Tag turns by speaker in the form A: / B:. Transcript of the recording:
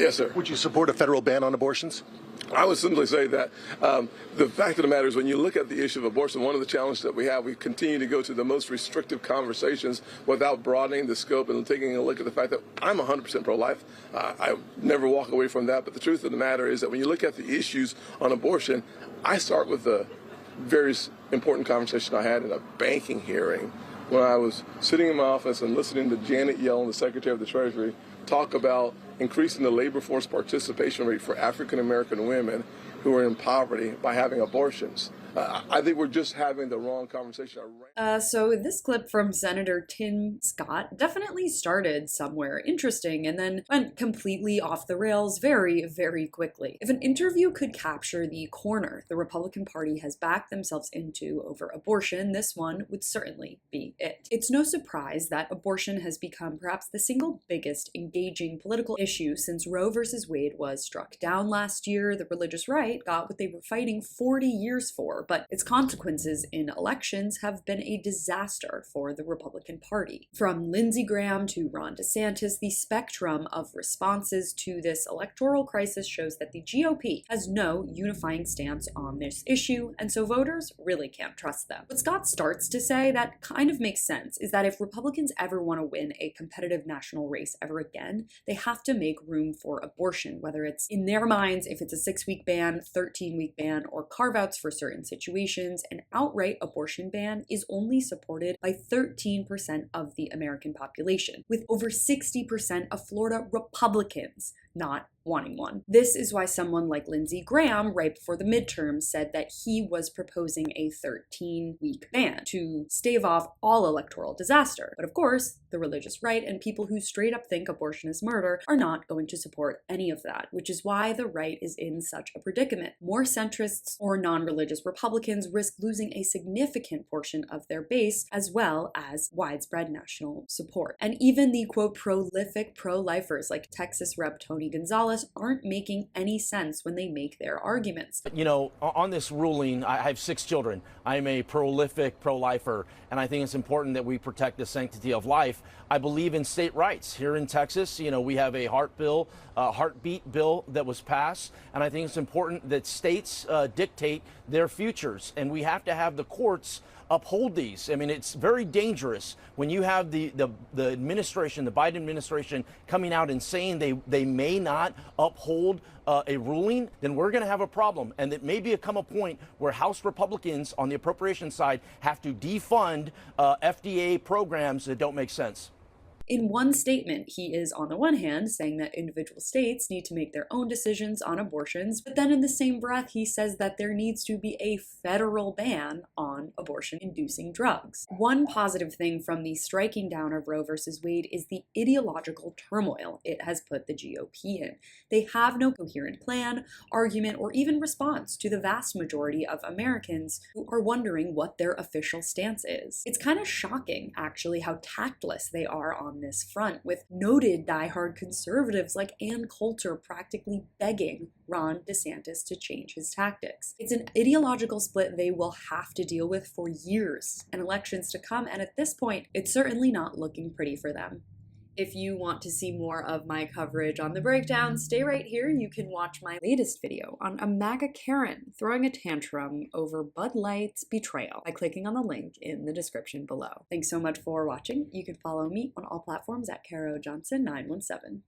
A: Yes, sir.
B: Would you support a federal ban on abortions?
A: I would simply say that the fact of the matter is, when you look at the issue of abortion, one of the challenges that we continue to go to the most restrictive conversations without broadening the scope and taking a look at the fact that I'm 100% pro-life. I never walk away from that. But the truth of the matter is that when you look at the issues on abortion, I start with the very important conversation I had in a banking hearing when I was sitting in my office and listening to Janet Yellen, the Secretary of the Treasury, talk about increasing the labor force participation rate for African American women who are in poverty by having abortions. I think we're just having the wrong conversation.
C: So this clip from Senator Tim Scott definitely started somewhere interesting and then went completely off the rails very, very quickly. If an interview could capture the corner the Republican Party has backed themselves into over abortion, this one would certainly be it. It's no surprise that abortion has become perhaps the single biggest engaging political issue since Roe versus Wade was struck down last year. The religious right got what they were fighting 40 years for, but its consequences in elections have been a disaster for the Republican Party. From Lindsey Graham to Ron DeSantis, the spectrum of responses to this electoral crisis shows that the GOP has no unifying stance on this issue, and so voters really can't trust them. What Scott starts to say that kind of makes sense is that if Republicans ever want to win a competitive national race ever again, they have to make room for abortion, whether it's in their minds, if it's a 6-week ban, 13-week ban, or carve-outs for certain situations. An outright abortion ban is only supported by 13% of the American population, with over 60% of Florida Republicans not wanting one. This is why someone like Lindsey Graham, right before the midterms, said that he was proposing a 13-week ban to stave off all electoral disaster. But of course, the religious right and people who straight up think abortion is murder are not going to support any of that, which is why the right is in such a predicament. More centrists or non-religious Republicans risk losing a significant portion of their base, as well as widespread national support. And even the quote prolific pro-lifers like Texas Rep. Tony Gonzalez aren't making any sense when they make their arguments.
D: You know, on this ruling, I have 6 children. I'm a prolific pro-lifer, and I think it's important that we protect the sanctity of life. I believe in state rights. Here in Texas, you know, we have a heartbeat bill that was passed, and I think it's important that states dictate their futures, and we have to have the courts uphold these. I mean, it's very dangerous when you have the administration, the Biden administration, coming out and saying they may not uphold a ruling. Then we're going to have a problem, and it may come a point where House Republicans on the appropriation side have to defund FDA programs that don't make sense.
C: In one statement, he is on the one hand saying that individual states need to make their own decisions on abortions, but then in the same breath, he says that there needs to be a federal ban on abortion-inducing drugs. One positive thing from the striking down of Roe versus Wade is the ideological turmoil it has put the GOP in. They have no coherent plan, argument, or even response to the vast majority of Americans who are wondering what their official stance is. It's kind of shocking, actually, how tactless they are on this front, with noted diehard conservatives like Ann Coulter practically begging Ron DeSantis to change his tactics. It's an ideological split they will have to deal with for years and elections to come, and at this point, it's certainly not looking pretty for them. If you want to see more of my coverage on The Breakdown, stay right here. You can watch my latest video on a MAGA Karen throwing a tantrum over Bud Light's betrayal by clicking on the link in the description below. Thanks so much for watching. You can follow me on all platforms at Caro Johnson 917.